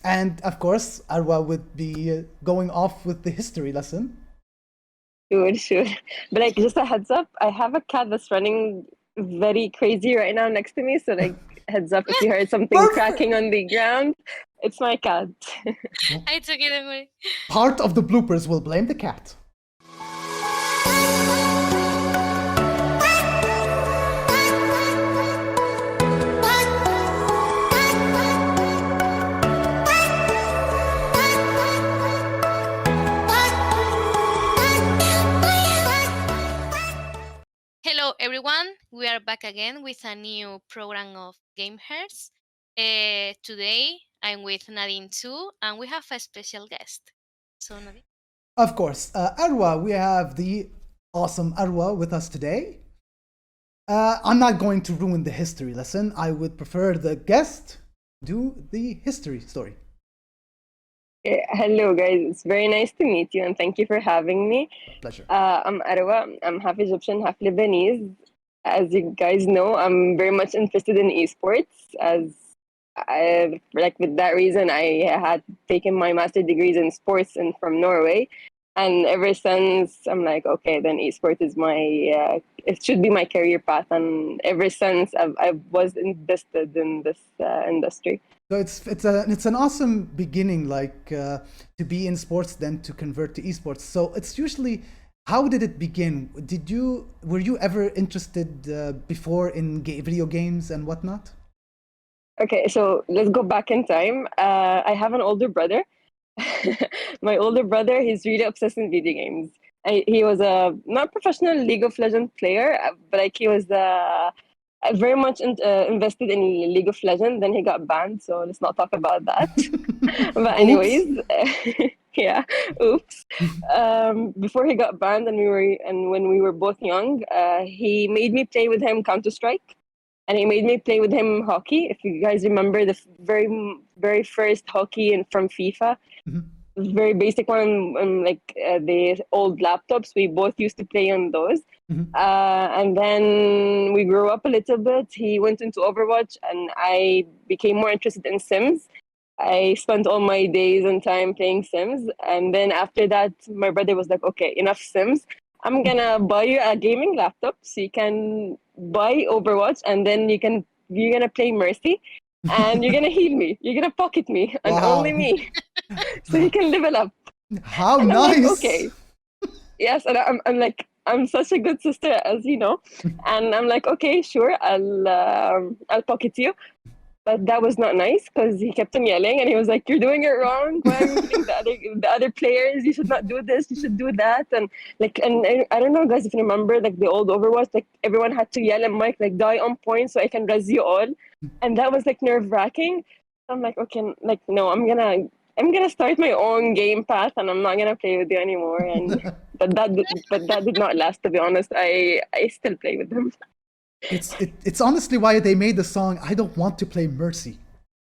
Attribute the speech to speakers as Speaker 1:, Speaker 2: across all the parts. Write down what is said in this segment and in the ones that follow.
Speaker 1: And of course, Arwa would be going off with the history lesson.
Speaker 2: Sure. But like, just a heads up, I have a cat that's running very crazy right now next to me. So like, heads up, if you heard something cracking on the ground, it's my cat.
Speaker 3: It's okay, don't worry.
Speaker 1: Part of the bloopers will blame the cat.
Speaker 3: Hello, everyone. We are back again with a new program of Gamhers. Today, I'm with Nadim too, and we have a special guest. So, Nadim.
Speaker 1: Of course, Arwa, we have the awesome Arwa with us today. I'm not going to ruin the history lesson. I would prefer the guest do the history story.
Speaker 2: Hello, guys. It's very nice to meet you, and thank you for having me.
Speaker 1: Pleasure.
Speaker 2: I'm Arwa. I'm half Egyptian, half Lebanese. As you guys know, I'm very much interested in esports. With that reason, I had taken my master degrees in sports and from Norway. And ever since, I'm like, okay, then esports is it should be my career path. And ever since, I was invested in this industry.
Speaker 1: So it's an awesome beginning, to be in sports, then to convert to esports. So it's usually, how did it begin? Were you ever interested before in video games and whatnot?
Speaker 2: Okay, so let's go back in time. I have an older brother. My older brother, he's really obsessed in video games. He was a not professional League of Legends player, but like he was very much invested in League of Legends. Then he got banned, so let's not talk about that. But anyways, yeah, oops. Before he got banned, and when we were both young, he made me play with him Counter-Strike. And he made me play with him hockey. If you guys remember the very, very first hockey from FIFA, very basic one, the old laptops, we both used to play on those. And then we grew up a little bit. He went into Overwatch, and I became more interested in Sims. I spent all my days and time playing Sims. And then after that, my brother was like, okay, enough Sims. I'm gonna buy you a gaming laptop so you can buy Overwatch, and then you're gonna play Mercy, and you're gonna heal me. You're gonna pocket me, and only me, so you can level up.
Speaker 1: How
Speaker 2: and
Speaker 1: nice!
Speaker 2: I'm like, okay, yes, and I'm like, I'm such a good sister, as you know, and I'm like, okay, sure, I'll pocket you. But that was not nice because he kept on yelling, and he was like, "You're doing it wrong. Why are you hitting the other players? You should not do this. You should do that." And I don't know, guys, if you remember, like the old Overwatch, like everyone had to yell at Mike, like die on point so I can res you all, and that was like nerve wracking. I'm like, okay, like no, I'm gonna start my own game path, and I'm not gonna play with you anymore. And but that did not last. To be honest, I still play with them.
Speaker 1: It's honestly why they made the song "I Don't Want to Play Mercy."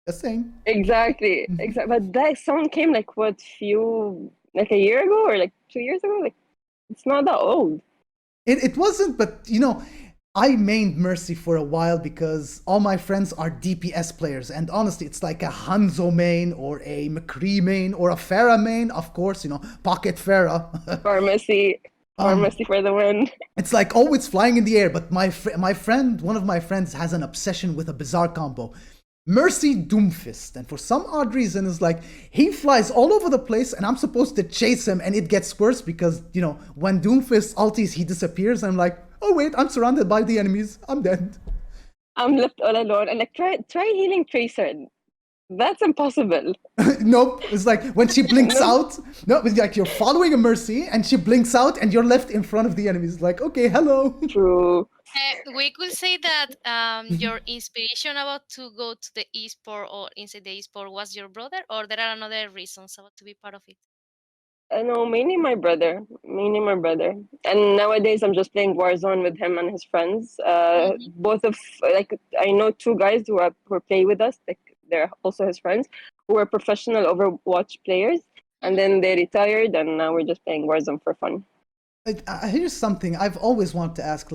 Speaker 1: Just saying.
Speaker 2: Exactly. But that song came like a year ago or like 2 years ago. Like it's not that old.
Speaker 1: It wasn't, but I mained Mercy for a while because all my friends are DPS players, and honestly, it's like a Hanzo main or a McCree main or a Pharah main. Of course, Pocket Pharah.
Speaker 2: Pharmacy for the win.
Speaker 1: It's like always flying in the air, but one of my friends has an obsession with a bizarre combo. Mercy Doomfist, and for some odd reason is like he flies all over the place and I'm supposed to chase him, and it gets worse because when Doomfist ultis he disappears. I'm like, oh wait, I'm surrounded by the enemies, I'm dead.
Speaker 2: I'm left all alone, and like try healing Tracer. That's impossible.
Speaker 1: Nope. It's like when she blinks out. No, it's like you're following a Mercy and she blinks out and you're left in front of the enemies. Like, okay, hello.
Speaker 2: True.
Speaker 3: We could say that your inspiration about to go to the esport or inside the esport was your brother, or there are another reasons about to be part of it?
Speaker 2: No, mainly my brother. And nowadays I'm just playing Warzone with him and his friends. Both of I know two guys who play with us. Like they're also his friends who are professional Overwatch players, and then they retired, and now we're just playing Warzone for fun.
Speaker 1: Here's something I've always wanted to ask.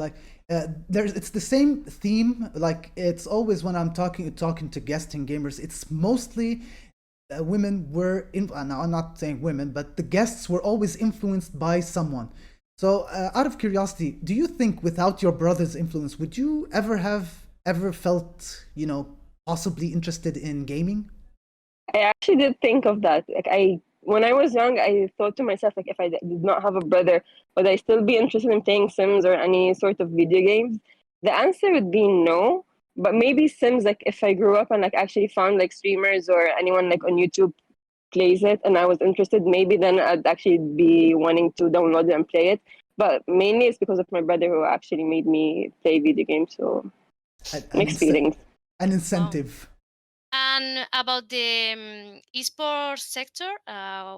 Speaker 1: It's the same theme. Like it's always when I'm talking to guesting gamers. It's mostly women were now I'm not saying women, but the guests were always influenced by someone. So out of curiosity, do you think without your brother's influence, would you ever felt, possibly interested in gaming?
Speaker 2: I actually did think of that. When I was young, I thought to myself, like, if I did not have a brother, would I still be interested in playing Sims or any sort of video games? The answer would be no. But maybe Sims, like, if I grew up and like actually found like streamers or anyone like on YouTube plays it, and I was interested, maybe then I'd actually be wanting to download it and play it. But mainly it's because of my brother who actually made me play video games. So
Speaker 1: An, an,
Speaker 2: mixed
Speaker 1: ince-
Speaker 2: feelings.
Speaker 1: an
Speaker 3: Wow.
Speaker 1: incentive.
Speaker 3: And about the esports sector,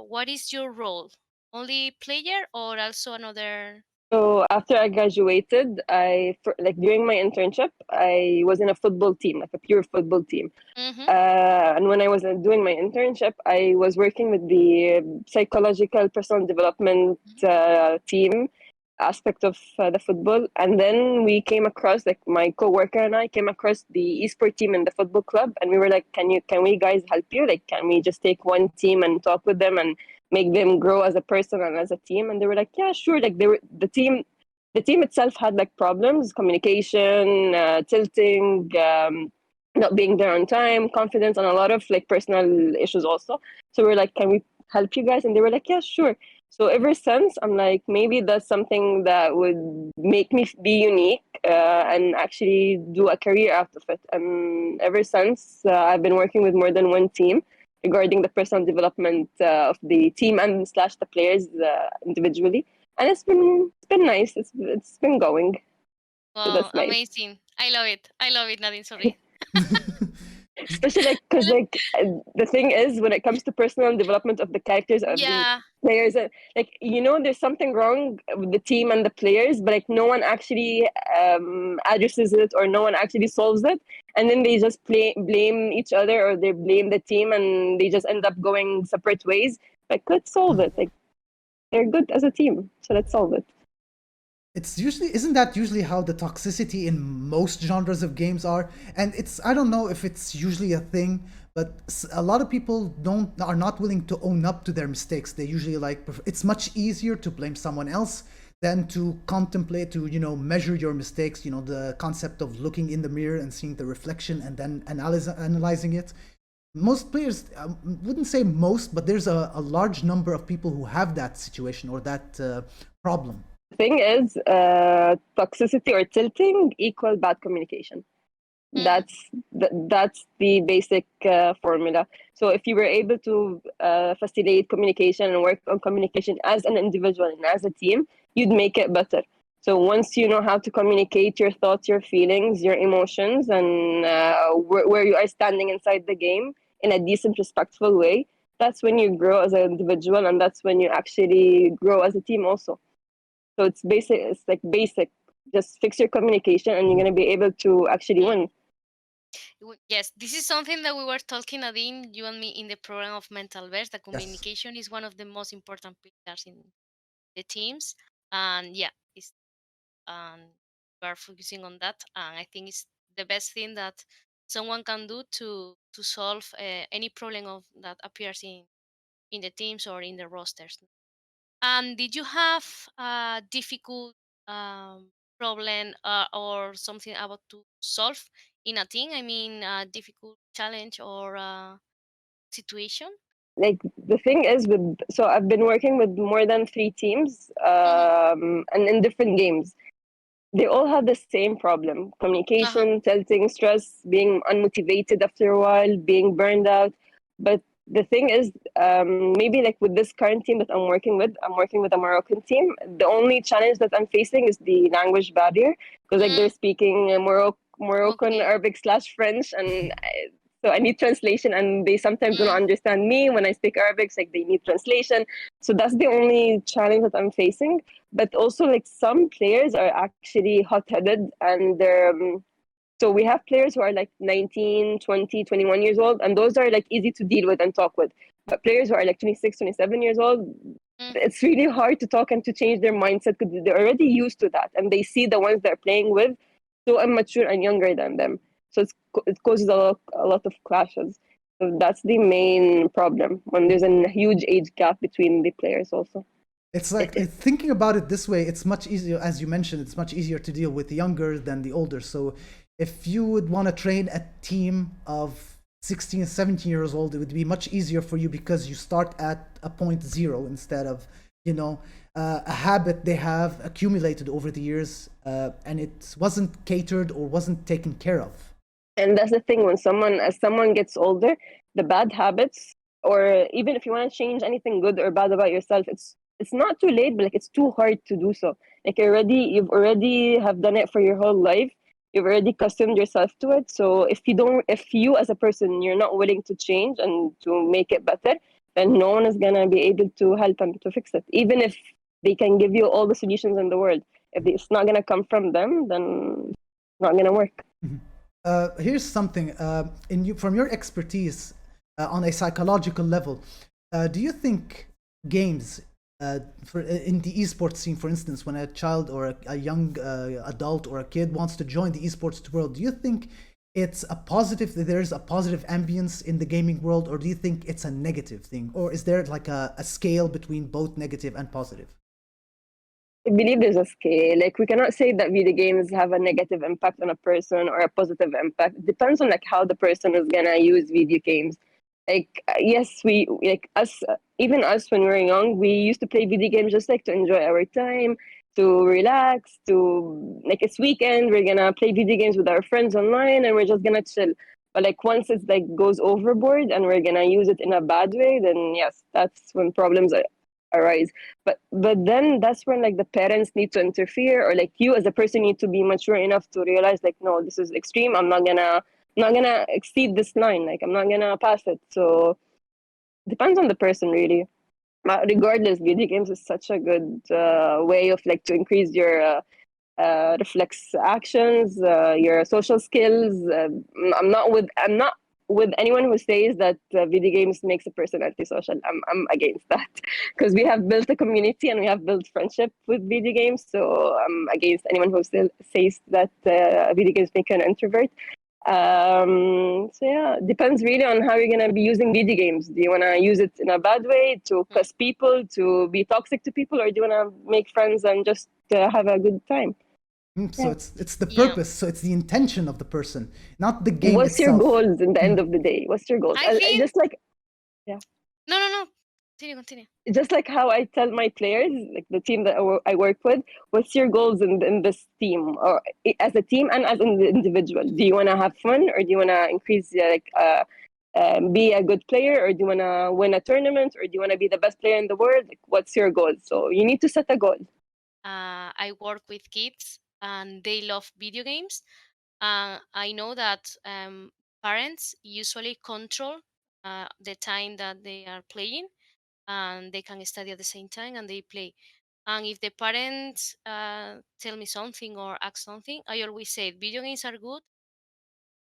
Speaker 3: what is your role? Only player or also another?
Speaker 2: So after I graduated, like during my internship, I was in a football team, like a pure football team.
Speaker 3: Mm-hmm.
Speaker 2: And when I was doing my internship, I was working with the psychological personal development team aspect of the football. And then we came across, like my coworker and I came across the esport team in the football club, and we were like, can we guys help you? Like, can we just take one team and talk with them and make them grow as a person and as a team? And they were like, yeah, sure. Like the team itself had like problems, communication, tilting, not being there on time, confidence, and a lot of like personal issues also. So we're like, can we help you guys? And they were like, yeah, sure. So ever since, I'm like, maybe that's something that would make me be unique and actually do a career out of it. And ever since, I've been working with more than one team regarding the personal development of the team and slash the players individually. And it's been nice. It's been going. So
Speaker 3: Wow,
Speaker 2: that's nice.
Speaker 3: amazing. I love it. I love it, Nadim. Sorry.
Speaker 2: Especially like because like the thing is when it comes to personal development of the characters of
Speaker 3: Yeah.
Speaker 2: the players, like there's something wrong with the team and the players, but like no one actually addresses it or no one actually solves it, and then they just blame each other or they blame the team and they just end up going separate ways. Like, let's solve it. Like, they're good as a team, so let's solve it.
Speaker 1: Isn't that usually how the toxicity in most genres of games are? And I don't know if it's usually a thing, but a lot of people are not willing to own up to their mistakes. They usually it's much easier to blame someone else than to contemplate, to measure your mistakes. The concept of looking in the mirror and seeing the reflection and then analyzing it. Most players, wouldn't say most, but there's a large number of people who have that situation or that problem.
Speaker 2: Thing is, toxicity or tilting equal bad communication. That's the basic formula. So if you were able to facilitate communication and work on communication as an individual and as a team, you'd make it better. So once you know how to communicate your thoughts, your feelings, your emotions, and where you are standing inside the game in a decent, respectful way, that's when you grow as an individual, and that's when you actually grow as a team also. So it's basic. It's like basic. Just fix your communication, and you're gonna be able to actually win.
Speaker 3: Yes, this is something that we were talking, Nadine, you and me, in the program of Mental Verse. The
Speaker 1: Yes.
Speaker 3: communication is one of the most important pillars in the teams, and yeah, we are focusing on that, and I think it's the best thing that someone can do to solve any problem that appears in the teams or in the rosters. And did you have a difficult problem or something about to solve in a team? I mean, a difficult challenge or situation?
Speaker 2: Like the thing is so I've been working with more than 3 teams,
Speaker 3: Mm-hmm.
Speaker 2: and in different games. They all have the same problem:
Speaker 3: Uh-huh.
Speaker 2: communication, tilting, stress, being unmotivated after a while, being burned out. But the thing is, maybe like with this current team that I'm working with a Moroccan team. The only challenge that I'm facing is the language barrier, because like they're speaking Moroccan
Speaker 3: Okay.
Speaker 2: Arabic slash French, and so I need translation, and they sometimes don't
Speaker 3: Mm.
Speaker 2: understand me when I speak Arabic. So like they need translation. So that's the only challenge that I'm facing. But also, like, some players are actually hot-headed, and so we have players who are like 19, 20, 21 years old, and those are like easy to deal with and talk with. But players who are like 26, 27 years old,
Speaker 3: Mm.
Speaker 2: it's really hard to talk and to change their mindset because they're already used to that, and they see the ones they're playing with so immature and younger than them. So it causes a lot of clashes. So that's the main problem when there's a huge age gap between the players also.
Speaker 1: It's like thinking about it this way, it's much easier, as you mentioned, it's much easier to deal with the younger than the older. So if you would want to train a team of 16, 17 years old, it would be much easier for you because you start at a point zero instead of, a habit they have accumulated over the years, and it wasn't catered or wasn't taken care of.
Speaker 2: And that's the thing, as someone gets older, the bad habits, or even if you want to change anything good or bad about yourself, it's not too late, but like it's too hard to do so. Like you've already have done it for your whole life. You've already accustomed yourself to it. So if you as a person, you're not willing to change and to make it better, then no one is gonna be able to help them to fix it. Even if they can give you all the solutions in the world, if it's not gonna come from them, then it's not gonna work.
Speaker 1: Here's something from your expertise on a psychological level. Do you think games in the esports scene, for instance, when a child or a young adult or a kid wants to join the esports world, do you think it's a positive, that there's a positive ambience in the gaming world, or do you think it's a negative thing, or is there like a scale between both negative and positive?
Speaker 2: I believe there's a scale. Like we cannot say that video games have a negative impact on a person or a positive impact. It depends on like how the person is gonna use video games. Like yes, we like us, even us when we were young, we used to play video games just like to enjoy our time, to relax, to like it's weekend, we're gonna play video games with our friends online and we're just gonna chill. But like once it's like goes overboard and we're gonna use it in a bad way, then yes, that's when problems arise. But then that's when like the parents need to interfere, or like you as a person need to be mature enough to realize like, no, this is extreme. I'm not gonna exceed this line. Like I'm not gonna pass it. So depends on the person really. But regardless, video games is such a good way of like to increase your reflex actions, your social skills. I'm not with anyone who says that video games makes a person antisocial. I'm against that because we have built a community and we have built friendship with video games. So I'm against anyone who still says that video games make you an introvert. So yeah, depends really on how you're gonna be using video games. Do you wanna use it in a bad way to cuss people, to be toxic to people, or do you wanna make friends and just have a good time?
Speaker 1: So it's the purpose, so it's the intention of the person, not the game
Speaker 2: What's
Speaker 1: itself.
Speaker 2: your goals in the end of the day? What's your goals?
Speaker 3: I think
Speaker 2: Just like
Speaker 3: no. Continue.
Speaker 2: just like how I tell my players, like the team that I work with, what's your goals in this team, or as a team and as an individual? Do you want to have fun, or do you want to increase be a good player, or do you want to win a tournament, or do you want to be the best player in the world? Like, what's your goal? So you need to set a goal.
Speaker 3: I work with kids and they love video games. I know that parents usually control the time that they are playing, and they can study at the same time and they play. And if the parents tell me something or ask something, I always say video games are good,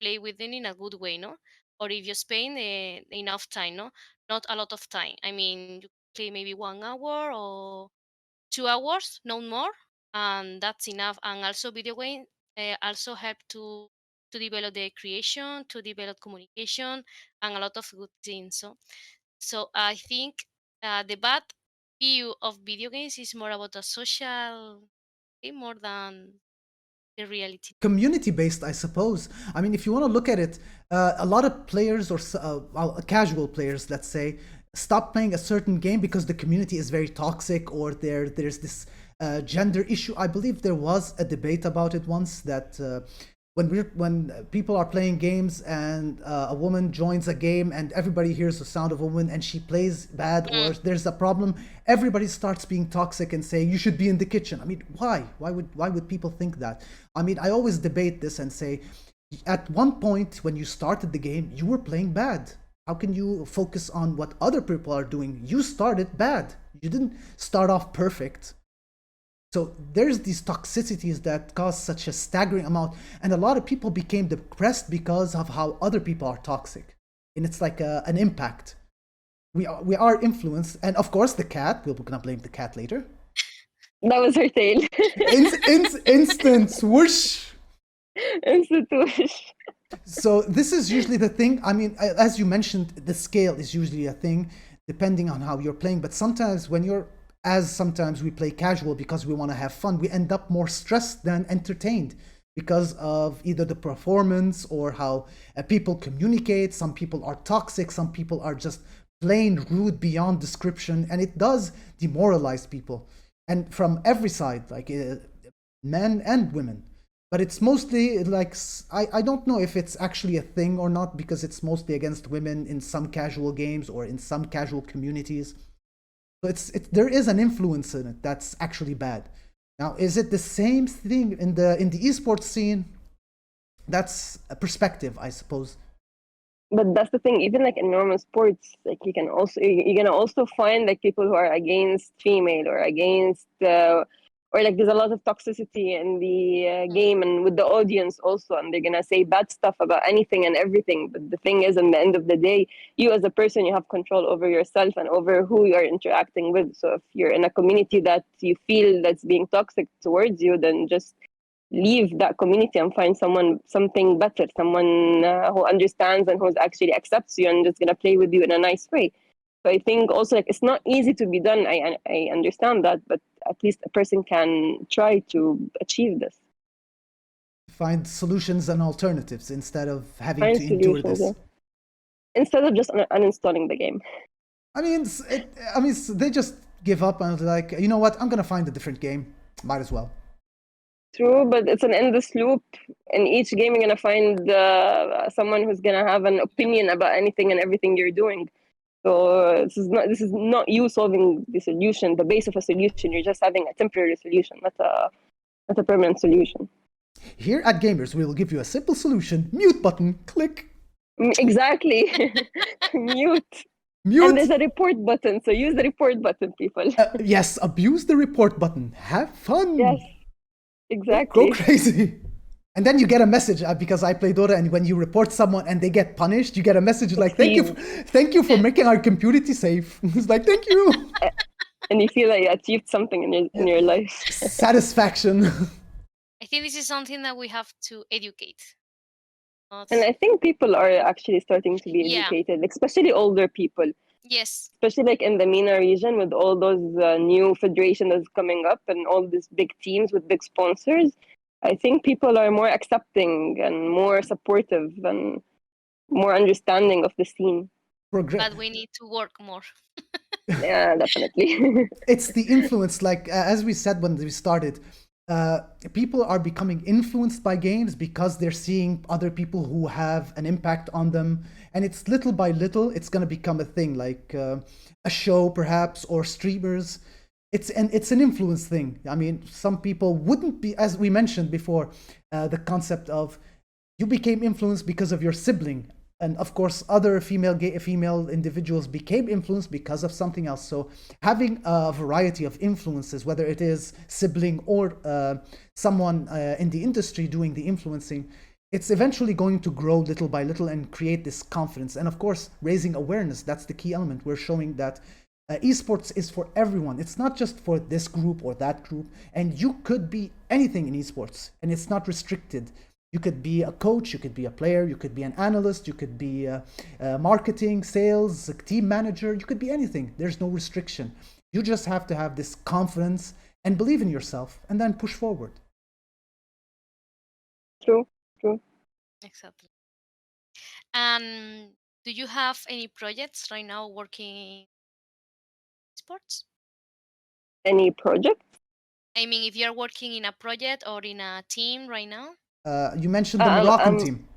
Speaker 3: play with them in a good way, no? Or if you spend enough time, no? Not a lot of time. I mean, you play maybe 1 hour or 2 hours, no more, and that's enough. And also, video games also help to develop the creation, to develop communication, and a lot of good things. So I think the bad view of video games is more about a social thing more than the reality.
Speaker 1: Community based, I suppose. I mean, if you want to look at it, a lot of players or casual players, let's say, stop playing a certain game because the community is very toxic, or there's this gender issue. I believe there was a debate about it once, that when people are playing games and a woman joins a game and everybody hears the sound of a woman and she plays bad, or there's a problem, everybody starts being toxic and saying you should be in the kitchen. I mean, why would people think that? I mean, I always debate this and say, at one point when you started the game, you were playing bad. How can you focus on what other people are doing? You started bad. You didn't start off perfect. So there's these toxicities that cause such a staggering amount, and a lot of people became depressed because of how other people are toxic, and it's like an impact. We are influenced, and of course the cat. We're gonna blame the cat later.
Speaker 2: That was her tail.
Speaker 1: Instant swoosh.
Speaker 2: Institution.
Speaker 1: So this is usually the thing. I mean, as you mentioned, the scale is usually a thing depending on how you're playing. But sometimes when you're, as sometimes we play casual because we want to have fun, we end up more stressed than entertained because of either the performance or how people communicate. Some people are toxic. Some people are just plain rude beyond description. And it does demoralize people. And from every side, like men and women. But it's mostly like, I don't know if it's actually a thing or not, because it's mostly against women in some casual games or in some casual communities. So there is an influence in it that's actually bad. Now, is it the same thing in the esports scene? That's a perspective, I suppose.
Speaker 2: But that's the thing. Even like in normal sports, like you're gonna also find like people who are against female or against or like there's a lot of toxicity in the game and with the audience also, and they're gonna say bad stuff about anything and everything. But the thing is, in the end of the day, you as a person, you have control over yourself and over who you are interacting with. So if you're in a community that you feel that's being toxic towards you, then just leave that community and find something better, someone who understands and who actually accepts you and just gonna play with you in a nice way. So I think also like it's not easy to be done. I understand that, but at least a person can try to achieve this.
Speaker 1: Find solutions and alternatives instead of having
Speaker 2: Find
Speaker 1: to endure
Speaker 2: solutions,
Speaker 1: this.
Speaker 2: yeah. Instead of just uninstalling the game.
Speaker 1: I mean, they just give up and like, you know what? I'm gonna find a different game. Might as well.
Speaker 2: True, but it's an endless loop. In each game, you're gonna find someone who's gonna have an opinion about anything and everything you're doing. So this is not you solving the solution, the base of a solution. You're just having a temporary solution, not a permanent solution.
Speaker 1: Here at Gamers, we will give you a simple solution. Mute button. Click.
Speaker 2: Exactly. Mute.
Speaker 1: Mute.
Speaker 2: And there's a report button, so use the report button, people.
Speaker 1: Yes, abuse the report button. Have fun.
Speaker 2: Yes, exactly.
Speaker 1: Go crazy. And then you get a message because I play Dota, and when you report someone and they get punished, you get a message like, thank you for making our community safe. It's like, thank you.
Speaker 2: And you feel like you achieved something in your life.
Speaker 1: Satisfaction.
Speaker 3: I think this is something that we have to educate.
Speaker 2: And I think people are actually starting to be educated, especially older people.
Speaker 3: Yes.
Speaker 2: Especially like in the MENA region with all those new federation that's coming up and all these big teams with big sponsors. I think people are more accepting and more supportive and more understanding of the scene.
Speaker 3: But we need to work more.
Speaker 2: Yeah, definitely.
Speaker 1: It's the influence, like as we said when we started, people are becoming influenced by games because they're seeing other people who have an impact on them. And it's little by little, it's going to become a thing, like a show perhaps, or streamers. It's an influence thing. I mean, some people wouldn't be, as we mentioned before, the concept of you became influenced because of your sibling. And of course, other female individuals became influenced because of something else. So having a variety of influences, whether it is sibling or someone in the industry doing the influencing, it's eventually going to grow little by little and create this confidence. And of course, raising awareness, that's the key element. We're showing that esports is for everyone. It's not just for this group or that group. And you could be anything in esports, and it's not restricted. You could be a coach, you could be a player, you could be an analyst, you could be marketing, sales, a team manager, you could be anything. There's no restriction. You just have to have this confidence and believe in yourself and then push forward.
Speaker 2: True.
Speaker 3: Exactly. And do you have any projects right now working in sports?
Speaker 2: Any project?
Speaker 3: I mean, if you're working in a project or in a team right now?
Speaker 1: You mentioned the Moroccan team.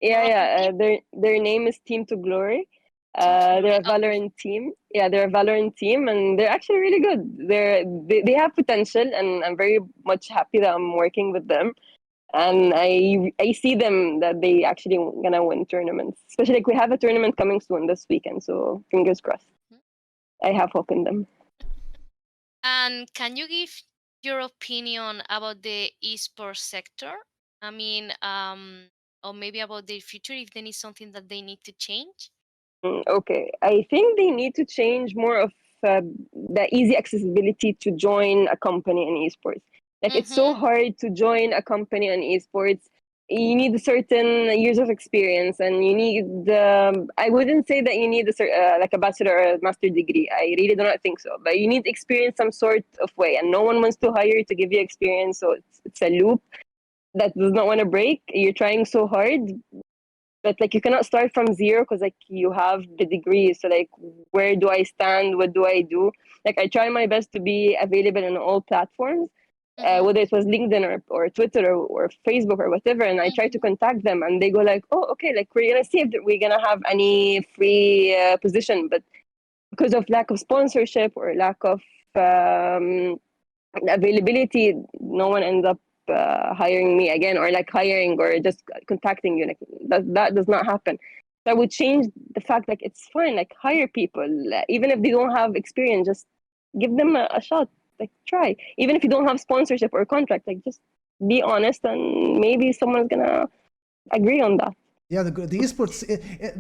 Speaker 2: Yeah. Their name is Team to Glory. They're a Valorant team. Yeah, they're a Valorant team, and they're actually really good. They have potential, and I'm very much happy that I'm working with them. And I see them that they actually gonna win tournaments. Especially like we have a tournament coming soon this weekend, so fingers crossed. I have hope in them.
Speaker 3: And can you give your opinion about the esports sector? I mean, or maybe about the future, if there is something that they need to change?
Speaker 2: Okay, I think they need to change more of the easy accessibility to join a company in esports. Like it's so hard to join a company in esports. you need certain years of experience, and you need. I wouldn't say that you need like a bachelor or a master degree. I really do not think so. But you need experience some sort of way, and no one wants to hire you to give you experience. So it's a loop that does not want to break. You're trying so hard, but like you cannot start from zero because like you have the degree. So like, where do I stand? What do I do? Like I try my best to be available on all platforms,
Speaker 3: Mm-hmm.
Speaker 2: whether it was LinkedIn or Twitter or Facebook or whatever, and I try to
Speaker 3: Mm-hmm.
Speaker 2: contact them, and they go like, "Oh, okay, like we're gonna see if we're gonna have any free position," but because of lack of sponsorship or lack of um, availability, no one ends up hiring me again, or like hiring or just contacting you. Like that does not happen. So I would change the fact like it's fine, like hire people, even if they don't have experience, just give them a shot, like try. Even if you don't have sponsorship or contract, like just be honest, and maybe someone's gonna agree on that.
Speaker 1: Yeah, the esports,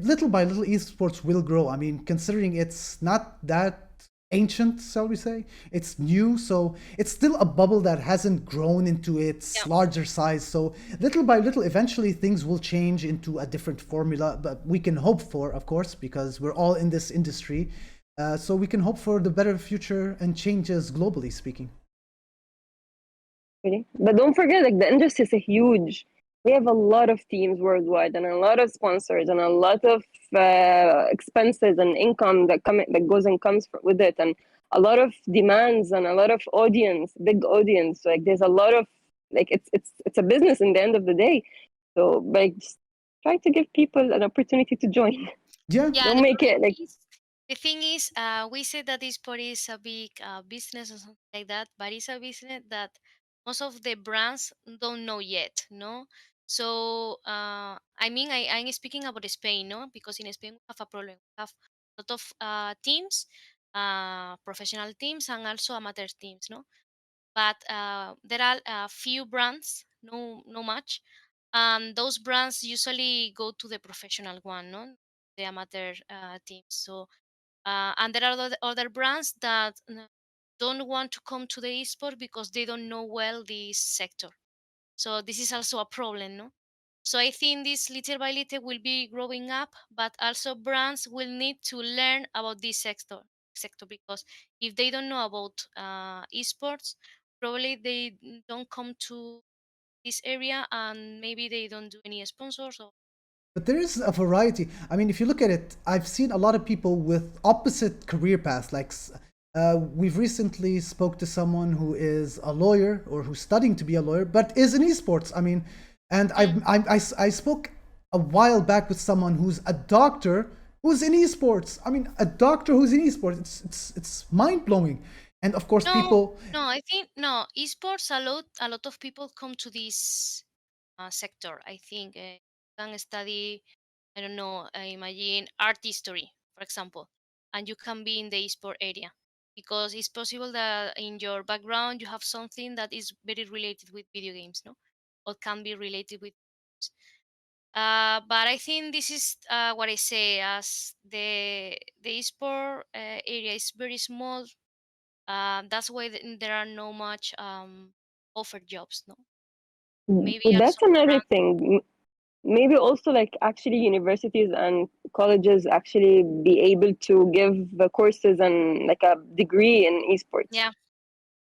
Speaker 1: little by little, esports will grow. I mean, considering it's not that ancient, shall we say, it's new, so it's still a bubble that hasn't grown into its
Speaker 3: Yeah.
Speaker 1: larger size. So little by little, eventually things will change into a different formula. But we can hope for, of course, because we're all in this industry. So we can hope for the better future and changes globally speaking.
Speaker 2: Really. But don't forget, like the industry is a huge. We have a lot of teams worldwide, and a lot of sponsors, and a lot of expenses and income that goes and comes with it, and a lot of demands and a lot of audience, big audience. Like there's a lot of like it's a business in the end of the day. So like just try to give people an opportunity to join.
Speaker 1: Yeah,
Speaker 3: Yeah,
Speaker 2: Don't
Speaker 3: the
Speaker 2: make
Speaker 3: problem
Speaker 2: it like
Speaker 3: is the thing is, we say that e-sport is a big business or something like that, but it's a business that most of the brands don't know yet, no? So, I mean, I'm speaking about Spain, no? Because in Spain we have a problem. We have a lot of teams, professional teams, and also amateur teams, no? But there are a few brands, no much, and those brands usually go to the professional one, no, the amateur teams. So and there are other brands that don't want to come to the esport because they don't know well this sector. So this is also a problem, no? So I think this little by little will be growing up, but also brands will need to learn about this sector because if they don't know about esports, probably they don't come to this area and maybe they don't do any sponsors or
Speaker 1: but there is a variety. I mean, if you look at it, I've seen a lot of people with opposite career paths. Like, we've recently spoke to someone who is a lawyer or who's studying to be a lawyer, but is in esports. I mean, and
Speaker 3: mm,
Speaker 1: I spoke a while back with someone who's a doctor who's in esports. I mean, a doctor who's in esports. It's mind blowing. And of course,
Speaker 3: no,
Speaker 1: people.
Speaker 3: no, I think no esports a lot of people come to this sector. I think you can study, I don't know, imagine art history, for example, and you can be in the esport area because it's possible that in your background you have something that is very related with video games, no, or can be related with. But I think this is what I say as the esport area is very small. That's why there are no much offered jobs. No, maybe also
Speaker 2: that's another
Speaker 3: brands.
Speaker 2: thing. Maybe also like actually universities and colleges actually be able to give the courses and like a degree in esports.
Speaker 3: Yeah,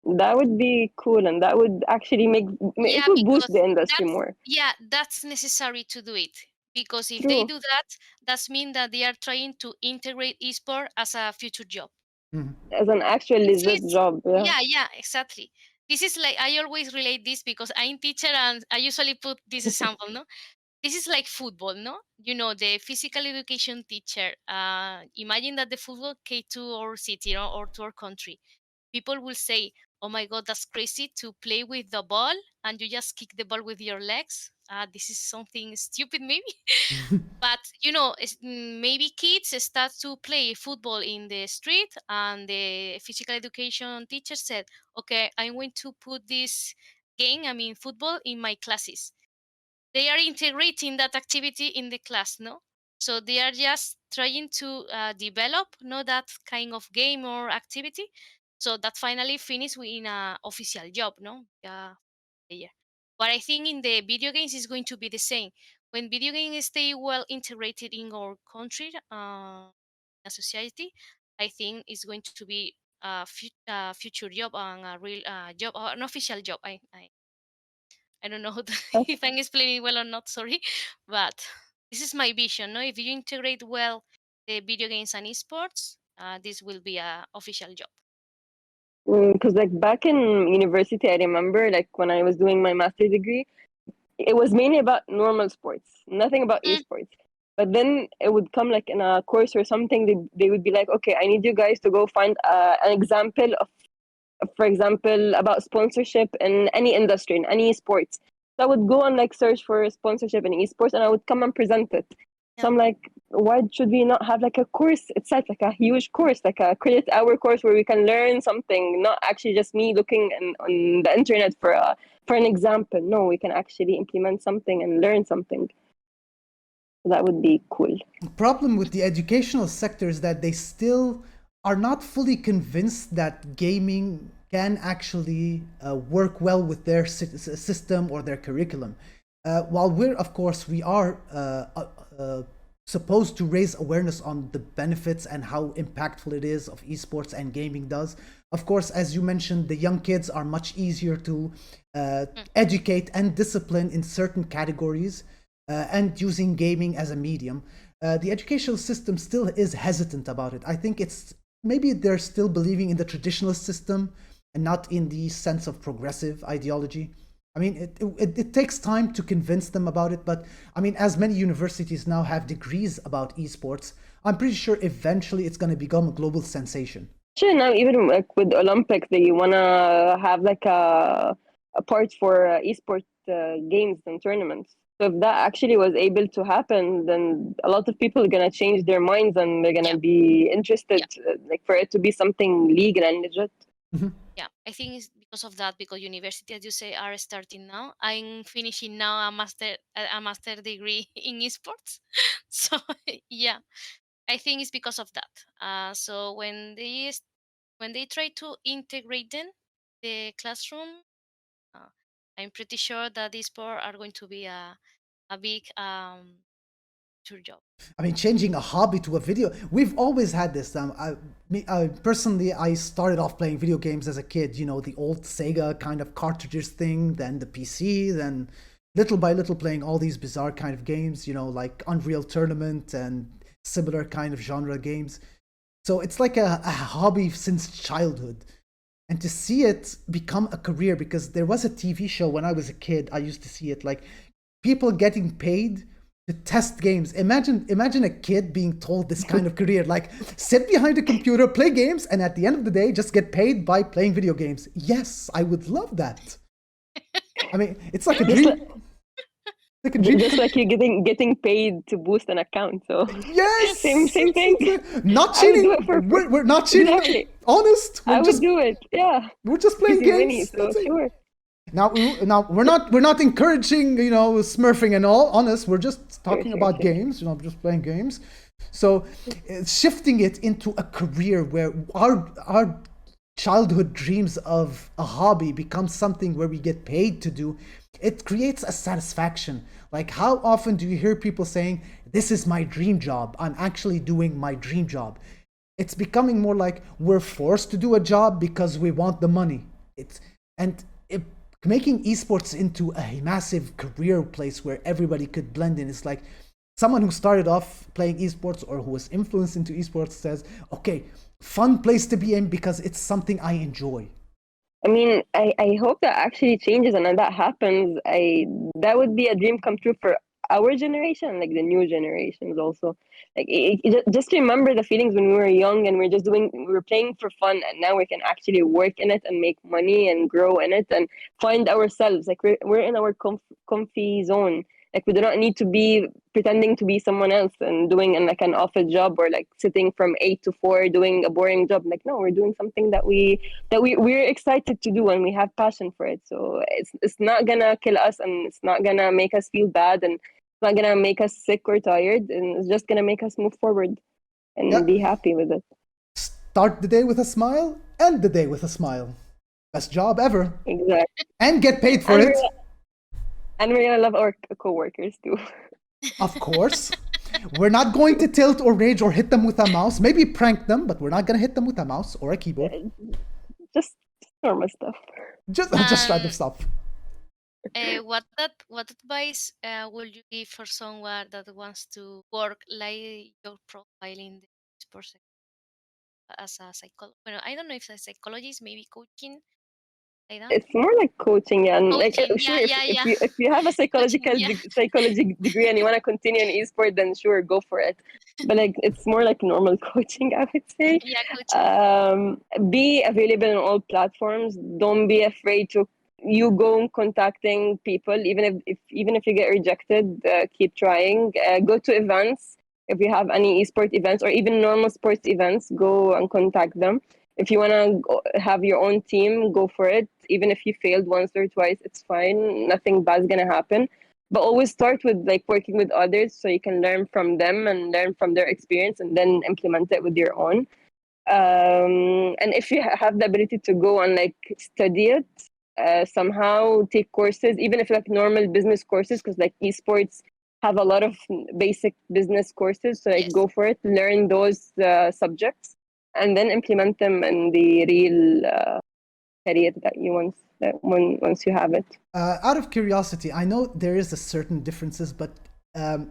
Speaker 2: That would be cool, and that would actually make it
Speaker 3: yeah,
Speaker 2: would boost
Speaker 3: because
Speaker 2: the industry
Speaker 3: that's
Speaker 2: more.
Speaker 3: yeah that's necessary to do it because if they
Speaker 2: True.
Speaker 3: do that, that's mean that they are trying to integrate esport as a future job.
Speaker 1: Mhm.
Speaker 2: As an actual
Speaker 3: This
Speaker 2: legit
Speaker 3: is
Speaker 2: job, yeah.
Speaker 3: yeah, exactly. This is like I always relate this because I'm teacher and I usually put this example, no? This is like football, no? You know, the physical education teacher. Imagine that the football came to our city, no, or to our country. People will say, "Oh my God, that's crazy to play with the ball and you just kick the ball with your legs." This is something stupid, maybe. But you know, maybe kids start to play football in the street, and the physical education teacher said, "Okay, I'm going to put this game, I mean football, in my classes." They are integrating that activity in the class, no? So they are just trying to develop, no, that kind of game or activity, so that finally finish in a official job, no? Yeah. But I think in the video games is going to be the same. When video games stay well integrated in our country, a society, I think it's going to be a future job and a real job, or an official job. I don't know
Speaker 2: Okay.
Speaker 3: if I'm explaining well or not. Sorry, but this is my vision. No, if you integrate well the video games and esports, this will be a official job.
Speaker 2: Because like back in university, I remember like when I was doing my master's degree, it was mainly about normal sports, nothing about
Speaker 3: Mm,
Speaker 2: esports. But then it would come like in a course or something, they would be like, okay, I need you guys to go find an example of, for example, about sponsorship in any industry, in any sports. So I would go and like search for sponsorship in esports and I would come and present it. So
Speaker 3: yeah.
Speaker 2: I'm like, why should we not have like a course itself, like a huge course, like a credit hour course where we can learn something, not actually just me looking on the internet for an example. No, we can actually implement something and learn something. That would be cool.
Speaker 1: The problem with the educational sector is that they still are not fully convinced that gaming can actually work well with their system or their curriculum. While we're, of course, we are supposed to raise awareness on the benefits and how impactful it is of esports and gaming does. Of course, as you mentioned, the young kids are much easier to educate and discipline in certain categories and using gaming as a medium. The educational system still is hesitant about it. I think it's maybe they're still believing in the traditional system and not in the sense of progressive ideology. I mean, it takes time to convince them about it, but I mean, as many universities now have degrees about esports, I'm pretty sure eventually it's going to become a global sensation.
Speaker 2: Sure, now even like with Olympics, they wanna have like a part for esport games and tournaments. So if that actually was able to happen, then a lot of people are gonna change their minds and they're gonna
Speaker 3: Yeah.
Speaker 2: be interested, like for it to be something legal and legit.
Speaker 3: Yeah, I think it's because of that, because university, as you say, are starting now. I'm finishing now a master degree in esports. So yeah, I think it's because of that. So when they try to integrate them, the classroom, uh, I'm pretty sure that esports are going to be a big future job.
Speaker 1: I mean, changing a hobby to a video. We've always had this. Personally, I started off playing video games as a kid. You know, the old Sega kind of cartridges thing, then the PC, then little by little playing all these bizarre kind of games. You know, like Unreal Tournament and similar kind of genre games. So it's like a hobby since childhood. And to see it become a career, because there was a TV show when I was a kid, I used to see it, like people getting paid to test games. Imagine a kid being told this kind of career, like sit behind a computer, play games, and at the end of the day, just get paid by playing video games. Yes, I would love that. I mean, it's like a
Speaker 2: Just
Speaker 1: dream. Like a dream.
Speaker 2: Just like you getting paid to boost an account. So
Speaker 1: Yes,
Speaker 2: same thing.
Speaker 1: Not
Speaker 2: I would do
Speaker 1: cheating.
Speaker 2: it for
Speaker 1: We're not cheating.
Speaker 2: Exactly.
Speaker 1: Honest.
Speaker 2: I would do it. Yeah.
Speaker 1: We're just playing
Speaker 2: Easy money,
Speaker 1: games.
Speaker 2: so
Speaker 1: That's it.
Speaker 2: sure.
Speaker 1: Now we're not encouraging, you know, smurfing and all. Honest, we're just talking
Speaker 2: Sure.
Speaker 1: about games. You know, just playing games. So shifting it into a career where our childhood dreams of a hobby becomes something where we get paid to do, it creates a satisfaction. Like, how often do you hear people saying, "This is my dream job. I'm actually doing my dream job." It's becoming more like we're forced to do a job because we want the money. Making esports into a massive career place where everybody could blend in. It's like someone who started off playing esports or who was influenced into esports says, okay, fun place to be in because it's something I enjoy.
Speaker 2: I mean, I hope that actually changes and when that happens, that would be a dream come true for our generation, like the new generations also. Like just remember the feelings when we were young and we were playing for fun, and now we can actually work in it and make money and grow in it and find ourselves. Like we're in our comfy zone. Like we do not need to be pretending to be someone else and doing like an office job or like sitting from 8 to 4 doing a boring job. Like no, we're doing something that we're excited to do and we have passion for it. So it's not gonna kill us and it's not gonna make us feel bad and it's not gonna make us sick or tired, and it's just gonna make us move forward and be happy with it.
Speaker 1: Start the day with a smile, end the day with a smile. Best job ever.
Speaker 2: Exactly.
Speaker 1: And get paid for it.
Speaker 2: And we're gonna love our co-workers too.
Speaker 1: Of course. We're not going to tilt or rage or hit them with a mouse. Maybe prank them, but we're not going to hit them with a mouse or a keyboard.
Speaker 2: Just normal stuff.
Speaker 1: Just random stuff.
Speaker 3: What advice would you give for someone that wants to work like your profile in the sports as a psychologist? Well, I don't know if a psychologist, maybe coaching, like that.
Speaker 2: It's more like coaching, yeah. And like,
Speaker 3: Coaching,
Speaker 2: sure,
Speaker 3: yeah.
Speaker 2: if you have a
Speaker 3: Coaching,
Speaker 2: psychology degree and you want to continue in esport, then sure, go for it. But like, it's more like normal coaching, I would say.
Speaker 3: Yeah, coaching.
Speaker 2: Be available on all platforms. Don't be afraid to you go contacting people, even if you get rejected. Keep trying. Go to events. If you have any esport events or even normal sports events, go and contact them. If you want to have your own team, go for it. Even if you failed once or twice, it's fine. Nothing bad's going to happen. But always start with like working with others so you can learn from them and learn from their experience and then implement it with your own. And if you have the ability to go and like study it, somehow take courses, even if like normal business courses, because like esports have a lot of basic business courses. So like
Speaker 3: Yes.
Speaker 2: go for it, learn those subjects and then implement them in the real career that you once you have it.
Speaker 1: Out of curiosity, I know there is a certain differences, but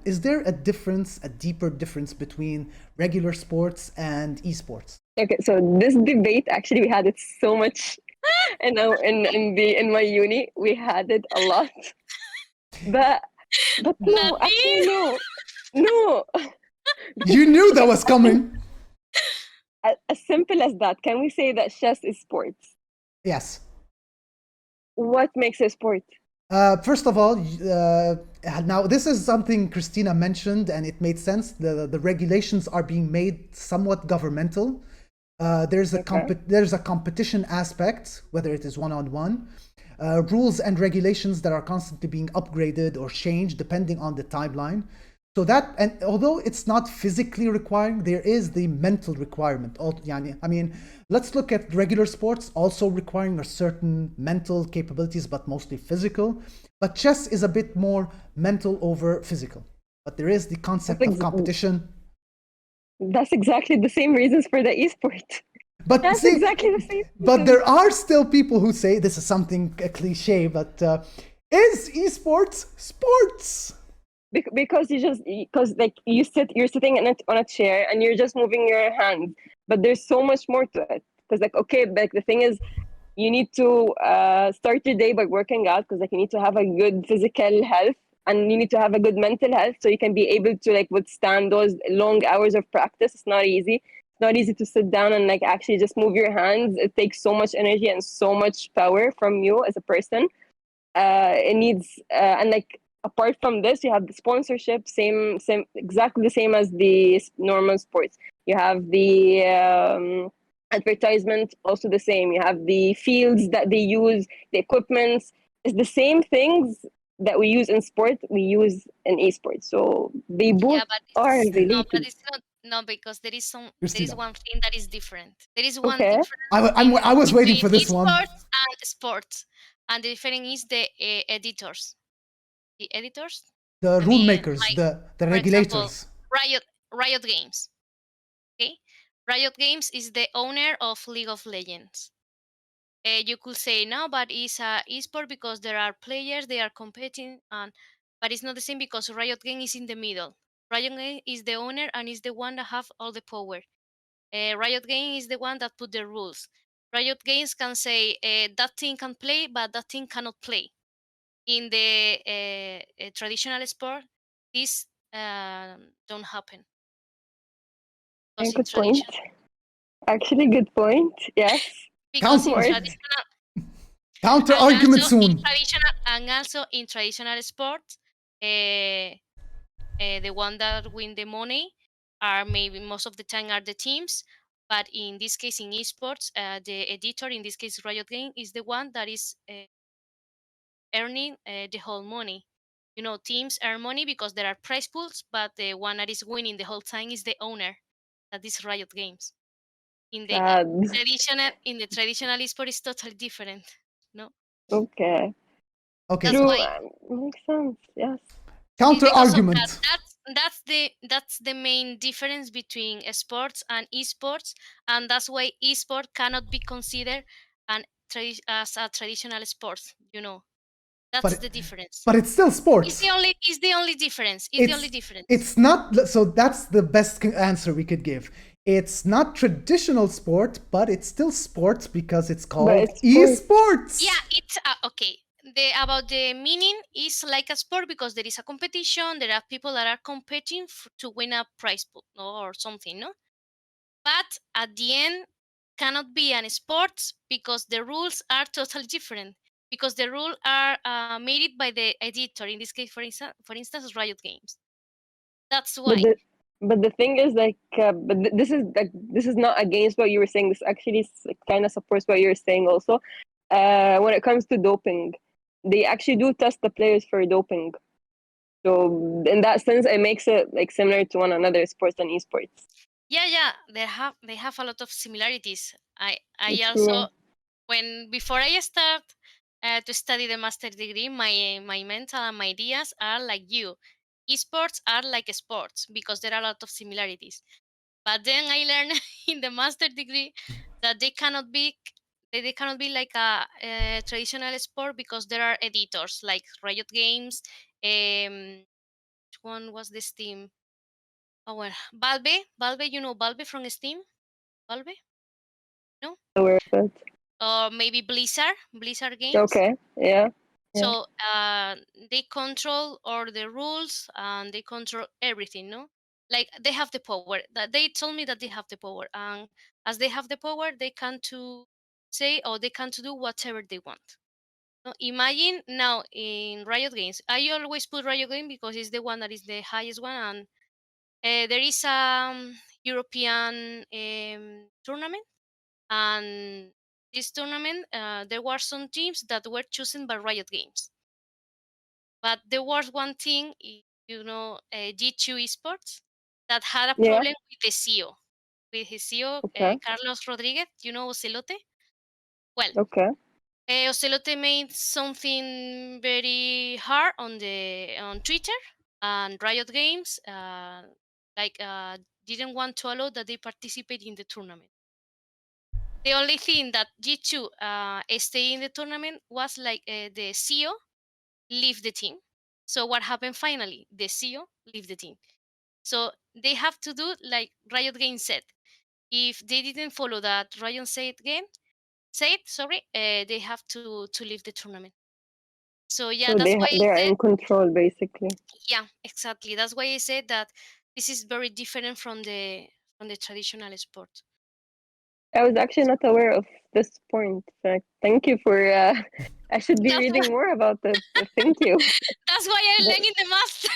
Speaker 1: is there a difference, a deeper difference between regular sports and esports?
Speaker 2: Okay, so this debate actually we had it so much in my uni. We had it a lot. But no, actually no.
Speaker 1: You knew that was coming.
Speaker 2: As simple as that. Can we say that chess is sports?
Speaker 1: Yes.
Speaker 2: What makes a sport?
Speaker 1: First of all, now this is something Cristina mentioned, and it made sense. The regulations are being made somewhat governmental. There's a competition aspect, whether it is one-on-one. Rules and regulations that are constantly being upgraded or changed depending on the timeline. So that, and although it's not physically requiring, there is the mental requirement. I mean, let's look at regular sports, also requiring a certain mental capabilities, but mostly physical. But chess is a bit more mental over physical. But there is the concept of competition.
Speaker 2: That's exactly the same reasons for the esport.
Speaker 1: But
Speaker 2: that's exactly the same.
Speaker 1: But there are still people who say, this is something a cliche, but is esports sports?
Speaker 2: Because like you're sitting on a chair and you're just moving your hands, but there's so much more to it. Because like like the thing is, you need to start your day by working out, because like you need to have a good physical health and you need to have a good mental health so you can be able to like withstand those long hours of practice. It's not easy. It's not easy to sit down and like actually just move your hands. It takes so much energy and so much power from you as a person. It needs and like apart from this, you have the sponsorship, same exactly the same as the normal sports. You have the advertisement, also the same. You have the fields that they use, the equipments. It's the same things that we use in sport, we use in esports. So they both are related.
Speaker 3: No, but it's not. No, because there is one thing that is different. There is one
Speaker 2: Okay.
Speaker 3: difference.
Speaker 1: I was waiting for this one.
Speaker 3: Esports and sports, and the difference is the editors. The editors.
Speaker 1: The rule makers,
Speaker 3: like,
Speaker 1: the regulators.
Speaker 3: Example, Riot Games. Okay, Riot Games is the owner of League of Legends. You could say no, but it's a esport because there are players, they are competing, but it's not the same because Riot Games is in the middle. Riot Games is the owner and is the one that have all the power. Riot Games is the one that put the rules. Riot Games can say that team can play, but that team cannot play. In the traditional sport, this don't happen.
Speaker 2: Good point. Actually, good point. Yes.
Speaker 3: Because in
Speaker 2: traditional
Speaker 1: counter argument soon.
Speaker 3: And also in traditional sports, the one that win the money are maybe most of the time are the teams, but in this case in esports, the editor, in this case Riot Games, is the one that is earning the whole money. You know, teams earn money because there are prize pools, but the one that is winning the whole time is the owner. That is Riot Games. In the traditional esport is totally different. No.
Speaker 2: Okay.
Speaker 1: Okay.
Speaker 3: That's
Speaker 2: True.
Speaker 3: why.
Speaker 2: Makes sense. Yes.
Speaker 1: Counter
Speaker 3: Because of
Speaker 1: argument.
Speaker 3: that, that's the main difference between sports and esports, and that's why esport cannot be considered as a traditional sport. That's
Speaker 1: But
Speaker 3: the difference.
Speaker 1: but it's still sports.
Speaker 3: It's the only difference. It's the only difference.
Speaker 1: It's not, so that's the best answer we could give. It's not traditional sport, but it's still sports because it's called
Speaker 2: it's sports.
Speaker 1: esports.
Speaker 3: Yeah, it's okay. About the meaning is like a sport because there is a competition. There are people that are competing to win a prize pool or something, no? But at the end, cannot be an sports because the rules are totally different. Because the rules are made it by the editor. In this case, for instance, Riot Games. That's why.
Speaker 2: But the thing is, like, this is not against what you were saying. This actually kind of supports what you're saying. Also, when it comes to doping, they actually do test the players for doping. So in that sense, it makes it like similar to one another, sports and esports.
Speaker 3: Yeah. They have a lot of similarities. I
Speaker 2: True.
Speaker 3: also before I start to study the master degree, my mental and my ideas are like you. Esports are like sports because there are a lot of similarities. But then I learned in the master degree that they cannot be like a traditional sport because there are editors like Riot Games. Which one was this team? Oh well, Valve. You know Valve from Steam. Valve, no?
Speaker 2: Aware of it.
Speaker 3: Or maybe Blizzard Games.
Speaker 2: Okay. Yeah.
Speaker 3: So they control all the rules and they control everything, no? Like they have the power. That they told me that they have the power, and as they have the power, they can to say or they can to do whatever they want. So imagine now in Riot Games. I always put Riot Game because it's the one that is the highest one, and there is a European tournament, and this tournament there were some teams that were chosen by Riot Games. But there was one thing, G2 Esports, that had a
Speaker 2: Yeah.
Speaker 3: problem with the CEO, with his CEO,
Speaker 2: Okay.
Speaker 3: Carlos Rodriguez, Ocelote. Well,
Speaker 2: Okay.
Speaker 3: Ocelote made something very hard on Twitter, and Riot Games didn't want to allow that they participate in the tournament. The only thing that G2 stay in the tournament was like the CEO leave the team. So what happened finally? The CEO leave the team. So they have to do like Riot Games said. If they didn't follow that Riot they have to leave the tournament. So yeah,
Speaker 2: So
Speaker 3: that's why I
Speaker 2: they're
Speaker 3: said
Speaker 2: in control basically.
Speaker 3: yeah, exactly. That's why I said that this is very different from the traditional sport.
Speaker 2: I was actually not aware of this point. Thank you for. I should be
Speaker 3: That's why,
Speaker 2: reading more about this. Thank you.
Speaker 3: that's why I
Speaker 2: But
Speaker 3: learned in the master.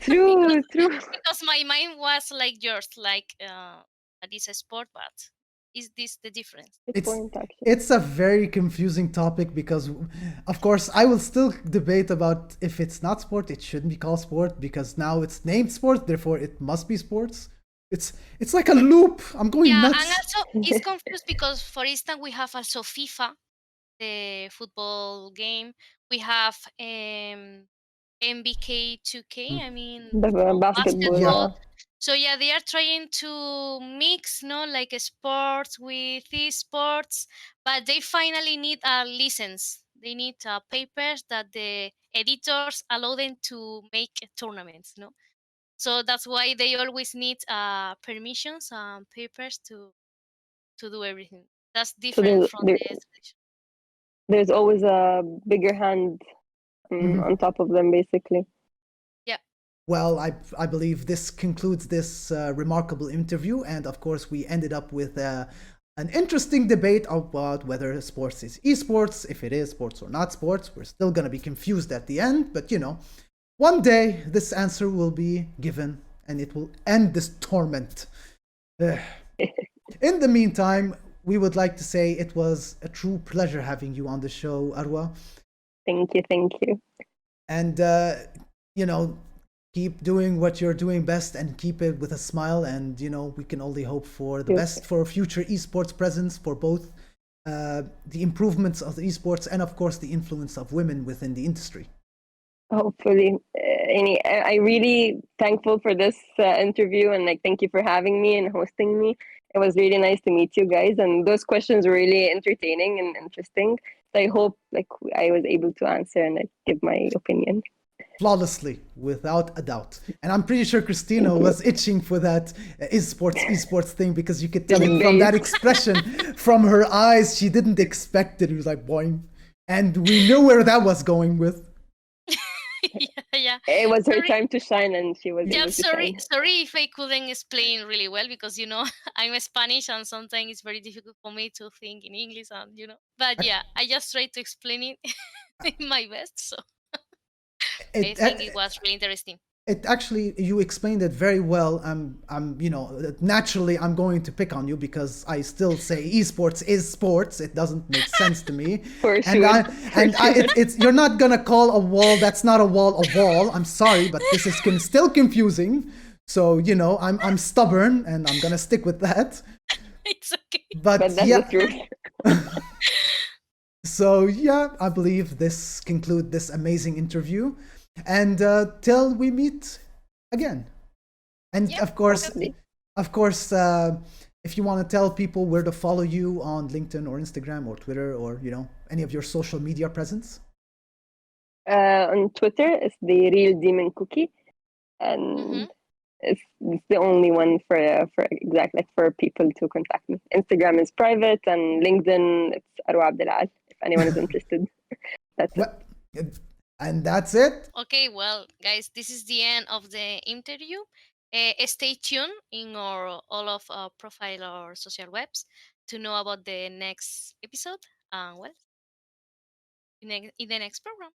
Speaker 2: true, true.
Speaker 3: Because my mind was like yours, like that is a sport, but is this the difference?
Speaker 2: Good
Speaker 1: it's
Speaker 2: point, actually.
Speaker 1: it's a very confusing topic because, of course, I will still debate about if it's not sport, it shouldn't be called sport because now it's named sport, therefore it must be sports. It's like a loop. I'm going
Speaker 3: Yeah,
Speaker 1: nuts.
Speaker 3: and also it's confused because, for instance, we have also FIFA, the football game. We have MBK 2K. I mean,
Speaker 2: The basketball,
Speaker 1: Yeah.
Speaker 2: yeah.
Speaker 3: basketball. So yeah, they are trying to mix, like a sports with esports, but they finally need a license. They need papers that the editors allow them to make tournaments. No, so that's why they always need permissions and papers to do everything. That's
Speaker 2: So
Speaker 3: different from the tradition.
Speaker 2: there's always a bigger hand on top of them, basically.
Speaker 3: Yeah.
Speaker 1: Well, I believe this concludes this remarkable interview, and of course, we ended up with an interesting debate about whether sports is esports, if it is sports or not sports. We're still gonna be confused at the end, but one day this answer will be given, and it will end this torment. In the meantime, we would like to say it was a true pleasure having you on the show, Arwa.
Speaker 2: Thank you, thank you.
Speaker 1: And keep doing what you're doing best and keep it with a smile, and we can only hope for the
Speaker 2: Yes.
Speaker 1: best for future esports presence for both the improvements of the esports, and of course the influence of women within the industry.
Speaker 2: Hopefully, I'm really thankful for this interview, and like thank you for having me and hosting me. It was really nice to meet you guys, and those questions were really entertaining and interesting. So I hope like I was able to answer and like, give my opinion
Speaker 1: Flawlessly, without a doubt. And I'm pretty sure Cristina was itching for that esports thing, because you could tell it from that expression, from her eyes. She didn't expect it. It was like boing, and we knew where that was going with.
Speaker 3: Yeah.
Speaker 2: It was her time to shine, and she was.
Speaker 3: Yeah,
Speaker 2: able to shine.
Speaker 3: sorry if I couldn't explain really well, because I'm Spanish and sometimes it's very difficult for me to think in English, and But yeah, I just tried to explain it in my best. So I think it was really interesting.
Speaker 1: It actually, you explained it very well. Naturally I'm going to pick on you, because I still say esports is sports. It doesn't make sense to me.
Speaker 2: For sure.
Speaker 1: It's you're not gonna call a wall that's not a wall a wall. I'm sorry, but this is still confusing. So I'm stubborn, and I'm gonna stick with that.
Speaker 3: It's okay.
Speaker 2: But that's the truth.
Speaker 1: So yeah, I believe this concludes this amazing interview, and till we meet again. And of course, if you want to tell people where to follow you on LinkedIn or Instagram or Twitter, or any of your social media presence.
Speaker 2: On Twitter, it's the Real Demon Cookie, and it's the only one for for people to contact me. Instagram is private, and LinkedIn it's Arwa Abdulaal. If anyone is interested, that's it.
Speaker 1: And that's it.
Speaker 3: Okay, well, guys, this is the end of the interview. Stay tuned in all of our profile or social webs to know about the next episode. Well, in the next program.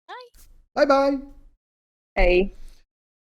Speaker 3: Bye.
Speaker 1: Bye-bye.
Speaker 2: Bye.